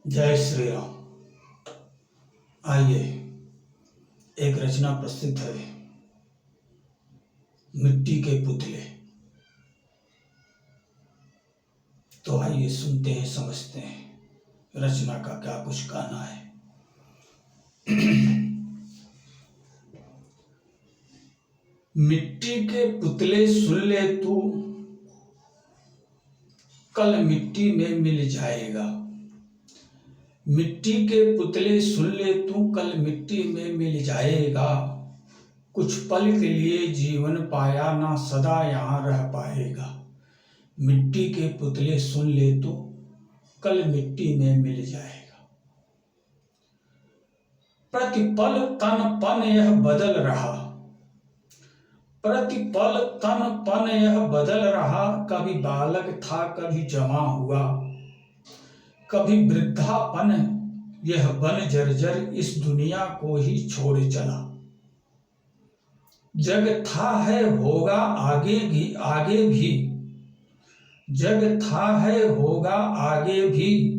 जय श्री राम। आइए एक रचना प्रस्तुत है, मिट्टी के पुतले। तो आइए सुनते हैं, समझते हैं रचना का क्या कुछ कहना है। मिट्टी के पुतले सुन ले तू, कल मिट्टी में मिल जाएगा। मिट्टी के पुतले सुन ले तू, कल मिट्टी में मिल जाएगा। कुछ पल के लिए जीवन पाया, ना सदा यहाँ रह पाएगा। मिट्टी के पुतले सुन ले तू, कल मिट्टी में मिल जाएगा। प्रतिपल तन पन यह बदल रहा, प्रतिपल तन पन यह बदल रहा। कभी बालक था, कभी जमा हुआ, कभी वृद्धापन यह बन जर्जर इस दुनिया को ही छोड़ चला। जग था है होगा आगे भी, जग था है होगा आगे भी,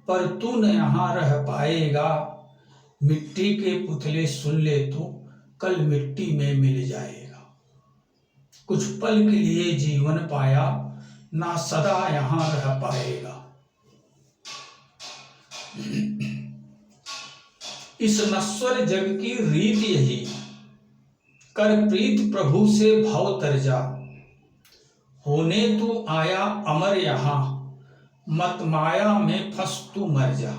पर तू न यहाँ रह पाएगा। मिट्टी के पुतले सुन ले तू, कल मिट्टी में मिल जाएगा। कुछ पल के लिए जीवन पाया, ना सदा यहाँ रह पाएगा। इस नश्वर जग की रीत यही, कर प्रीत प्रभु से भाव तर जा। होने तू आया अमर यहाँ, मत माया में फंस तू मर जा।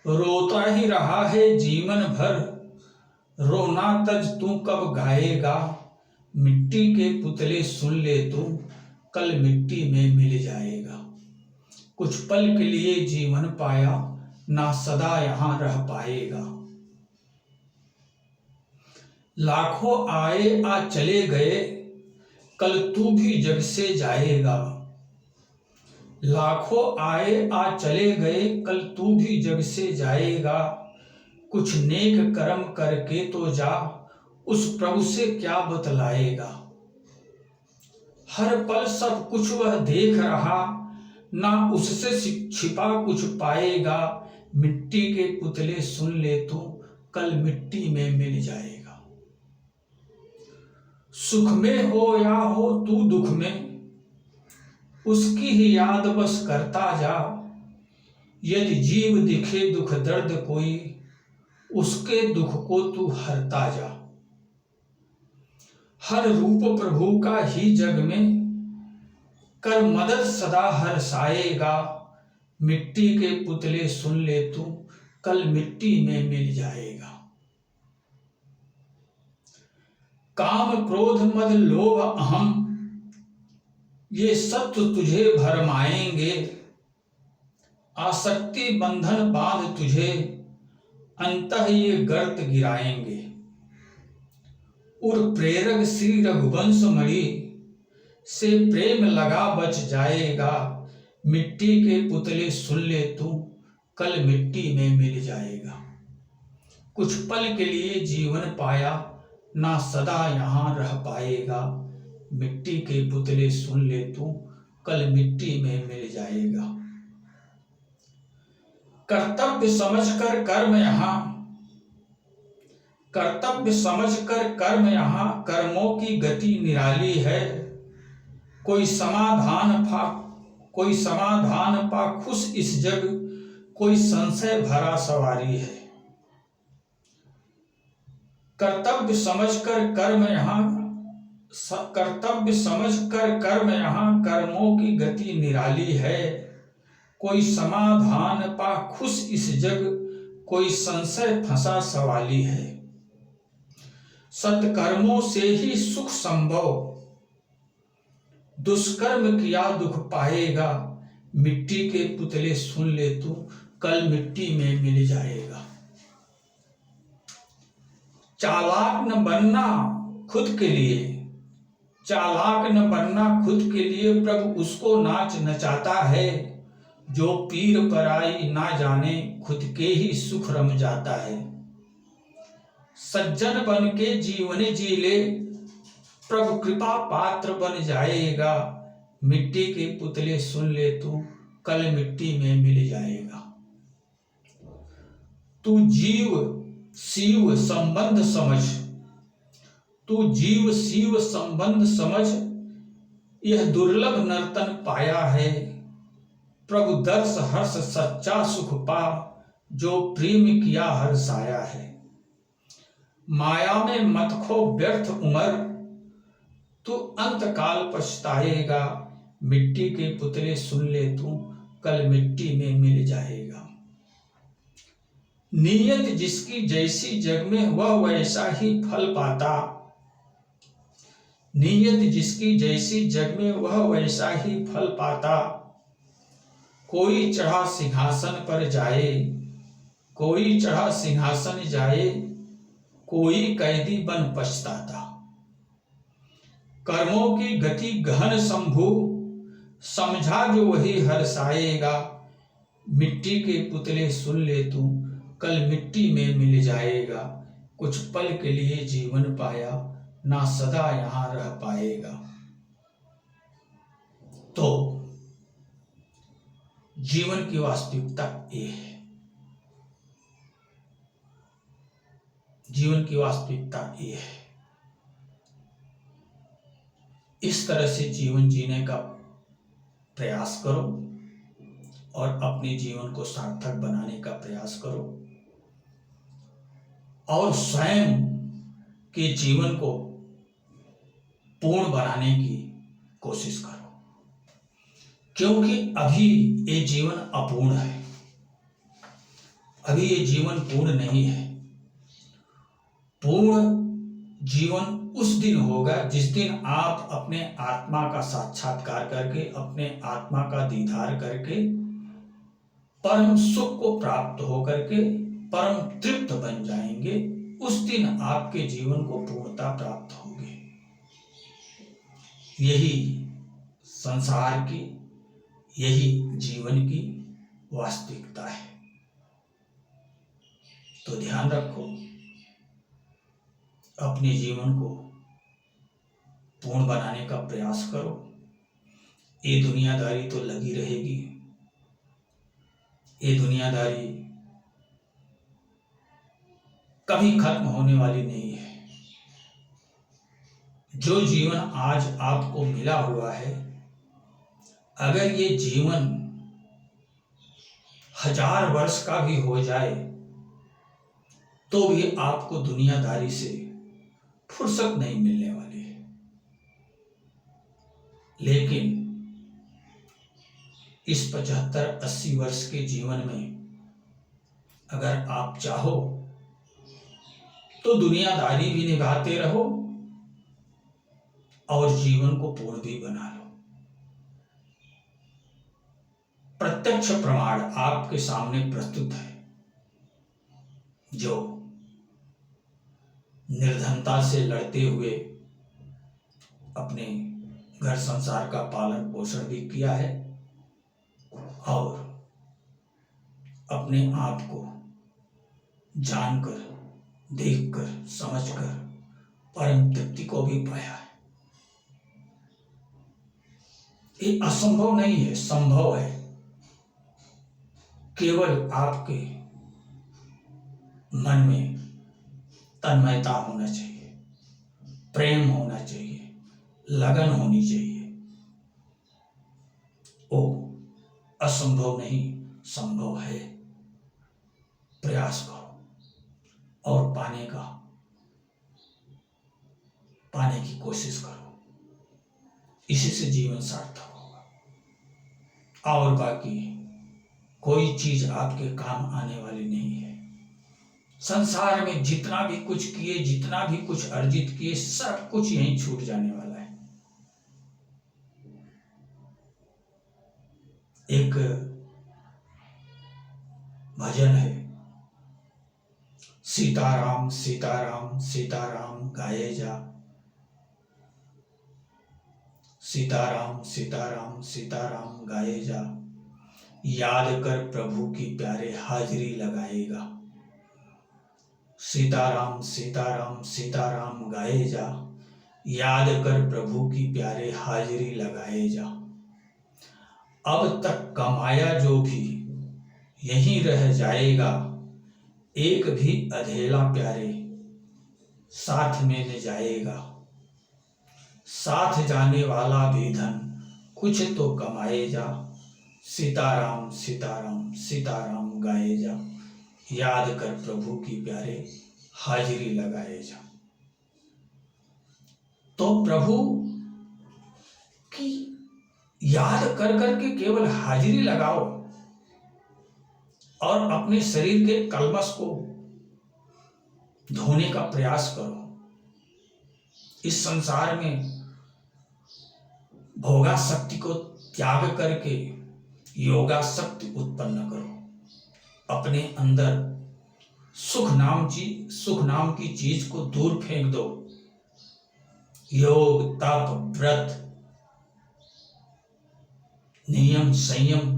रोता ही रहा है जीवन भर, रोना तज तू कब गाएगा। मिट्टी के पुतले सुन ले तू, कल मिट्टी में मिल जाएगा। कुछ पल के लिए जीवन पाया, ना सदा यहाँ रह पाएगा। लाखों आए आ चले गए, कल तू भी जग से जाएगा। लाखों आए आ चले गए, कल तू भी जग से जाएगा। कुछ नेक कर्म करके तो जा, उस प्रभु से क्या बतलाएगा। हर पल सब कुछ वह देख रहा, ना उससे छिपा कुछ पाएगा। मिट्टी के पुतले सुन ले तू, कल मिट्टी में मिल जाएगा। सुख में हो या हो तू दुख में, उसकी ही याद बस करता जा। यदि जीव दिखे दुख दर्द कोई, उसके दुख को तू हरता जा। हर रूप प्रभु का ही जग में, कर मदद सदा हर्षाएगा। मिट्टी के पुतले सुन ले तू, कल मिट्टी में मिल जाएगा। काम क्रोध मद लोभ अहम, ये सब तो तुझे भरमाएंगे। आसक्ति बंधन बांध तुझे, अंतः ये गर्त गिराएंगे। उर प्रेरक श्री रघुवंश मणि, से प्रेम लगा बच जाएगा। मिट्टी के पुतले सुन ले तू, कल मिट्टी में मिल जाएगा। कुछ पल के लिए जीवन पाया, ना सदा यहाँ रह पाएगा। मिट्टी के पुतले सुन ले तू, कल मिट्टी में मिल जाएगा। कर्तव्य समझकर कर्म यहाँ, कर्तव्य समझकर कर्म यहाँ। कर्मों की गति निराली है, कोई समाधान पा खुश इस जग, कोई संशय भरा सवारी है। कर्तव्य समझकर कर्म यहाँ, कर्तव्य समझकर कर्म यहाँ। कर्मों की गति निराली है, कोई समाधान पा खुश इस जग, कोई संशय फंसा सवाली है। सत्कर्मों से ही सुख संभव, दुष्कर्म किया दुख पाएगा। मिट्टी के पुतले सुन ले तू, कल मिट्टी में मिल जाएगा। चालाक न बनना खुद के लिए, चालाक न बनना खुद के लिए। प्रभु उसको नाच नचाता है, जो पीर पराई ना जाने, खुद के ही सुख रम जाता है। सज्जन बन के जीवन जी ले, प्रभु कृपा पात्र बन जाएगा। मिट्टी के पुतले सुन ले तू, कल मिट्टी में मिल जाएगा। तू जीव शिव संबंध समझ, तू जीव शिव संबंध समझ, यह दुर्लभ नर्तन पाया है। प्रभु दर्श हर्ष सच्चा सुख पा, जो प्रेम किया हर्षाया है। माया में मत खो व्यर्थ उमर, तू अंत काल पछताएगा। मिट्टी के पुतले सुन ले तू, कल मिट्टी में मिल जाएगा। नियत जिसकी जैसी जग में वह वैसा ही फल पाता, नियत जिसकी जैसी जग में वह वैसा ही फल पाता। कोई चढ़ा सिंहासन पर जाए, कोई चढ़ा सिंहासन जाए, कोई कैदी बन पछताता। कर्मों की गति गहन शंभु, समझा जो वही हर्षाएगा। मिट्टी के पुतले सुन ले तू, कल मिट्टी में मिल जाएगा। कुछ पल के लिए जीवन पाया, ना सदा यहां रह पाएगा। तो जीवन की वास्तविकता ये है, जीवन की वास्तविकता ये है। इस तरह से जीवन जीने का प्रयास करो और अपने जीवन को सार्थक बनाने का प्रयास करो और स्वयं के जीवन को पूर्ण बनाने की कोशिश करो, क्योंकि अभी ये जीवन अपूर्ण है, अभी ये जीवन पूर्ण नहीं है। पूर्ण जीवन उस दिन होगा जिस दिन आप अपने आत्मा का साक्षात्कार करके, अपने आत्मा का दीदार करके, परम सुख को प्राप्त होकर के परम तृप्त बन जाएंगे। उस दिन आपके जीवन को पूर्णता प्राप्त होगी। यही संसार की, यही जीवन की वास्तविकता है। तो ध्यान रखो, अपने जीवन को पूर्ण बनाने का प्रयास करो। ये दुनियादारी तो लगी रहेगी, ये दुनियादारी कभी खत्म होने वाली नहीं है। जो जीवन आज आपको मिला हुआ है, अगर ये जीवन 1000 वर्ष का भी हो जाए तो भी आपको दुनियादारी से फुर्सत नहीं मिलने वाली है। लेकिन इस 75-80 वर्ष के जीवन में अगर आप चाहो तो दुनियादारी भी निभाते रहो और जीवन को पूर्ण भी बना लो। प्रत्यक्ष प्रमाण आपके सामने प्रस्तुत है। जो निर्धनता से लड़ते हुए अपने घर संसार का पालन पोषण भी किया है और अपने आप को जानकर, देखकर, समझकर परम तृप्ति को भी पाया है। ये असंभव नहीं है, संभव है। केवल आपके मन में तन्मयता होना चाहिए, प्रेम होना चाहिए, लगन होनी चाहिए। ओ असंभव नहीं, संभव है। प्रयास करो और पाने की कोशिश करो। इसी से जीवन सार्थक होगा और बाकी कोई चीज आपके काम आने वाली नहीं है। संसार में जितना भी कुछ किए, जितना भी कुछ अर्जित किए, सब कुछ यहीं छूट जाने वाला है। एक भजन है, सीताराम सीताराम सीताराम गाए जा, सीताराम सीताराम सीताराम गाए जा, याद कर प्रभु की प्यारे हाजिरी लगाएगा। सीताराम सीताराम सीताराम गाए जा, याद कर प्रभु की प्यारे हाजिरी लगाए जा। अब तक कमाया जो भी यहीं रह जाएगा, एक भी अधेला प्यारे साथ में न जाएगा। साथ जाने वाला भी धन कुछ तो कमाए जा, सीताराम सीताराम सीताराम गाए जा। याद कर प्रभु की प्यारे हाजिरी लगाए जा। तो प्रभु की याद कर करके केवल हाजिरी लगाओ और अपने शरीर के कलमश को धोने का प्रयास करो। इस संसार में भोगा शक्ति को त्याग करके योगा शक्ति उत्पन्न करो। अपने अंदर सुख नाम की चीज को दूर फेंक दो। योग तप व्रत नियम संयम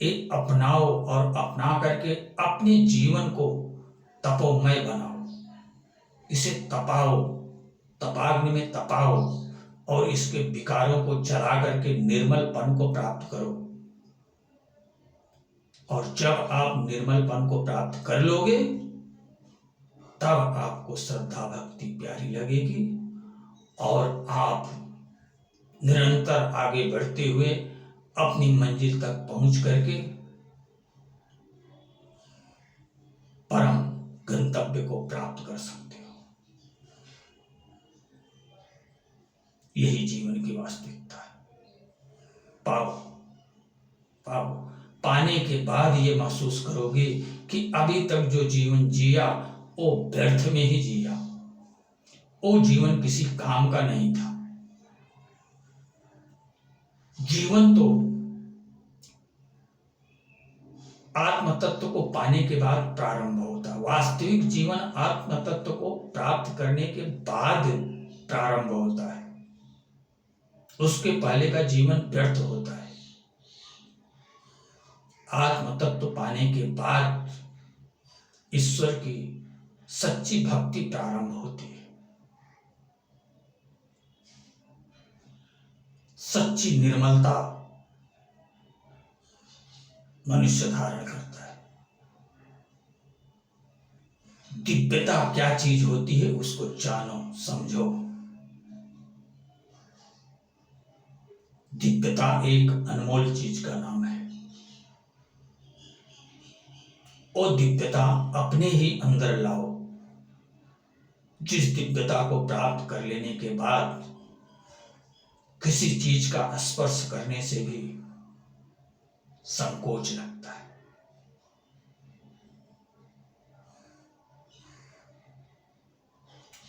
ये अपनाओ और अपना करके अपने जीवन को तपोमय बनाओ। इसे तपाओ, तपाग्नि में तपाओ और इसके विकारों को जला करके निर्मलपन को प्राप्त करो। और जब आप निर्मलपन को प्राप्त कर लोगे तब आपको श्रद्धा भक्ति प्यारी लगेगी और आप निरंतर आगे बढ़ते हुए अपनी मंजिल तक पहुंच करके परम गंतव्य को प्राप्त कर सकते हो। यही जीवन की वास्तविकता है। पाओ पाने के बाद ये महसूस करोगे कि अभी तक जो जीवन जिया वो व्यर्थ में ही जिया। वो जीवन किसी काम का नहीं था। जीवन तो आत्म तत्व को पाने के बाद प्रारंभ होता है। वास्तविक जीवन आत्म तत्व को प्राप्त करने के बाद प्रारंभ होता है। उसके पहले का जीवन व्यर्थ होता है। आत्म तत्व पाने के बाद ईश्वर की सच्ची भक्ति प्रारंभ होती है। सच्ची निर्मलता मनुष्य धारण करता है। दिव्यता क्या चीज होती है उसको जानो समझो। दिव्यता एक अनमोल चीज का नाम है। वो दिव्यता अपने ही अंदर लाओ। जिस दिव्यता को प्राप्त कर लेने के बाद किसी चीज का स्पर्श करने से भी संकोच लगता है।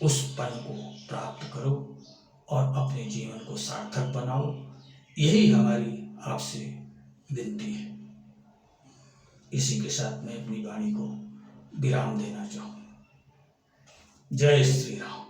उस पन को प्राप्त करो और अपने जीवन को सार्थक बनाओ। यही हमारी आपसे विनती है। इसी के साथ मैं अपनी वाणी को विराम देना चाहूँ। जय श्री राम।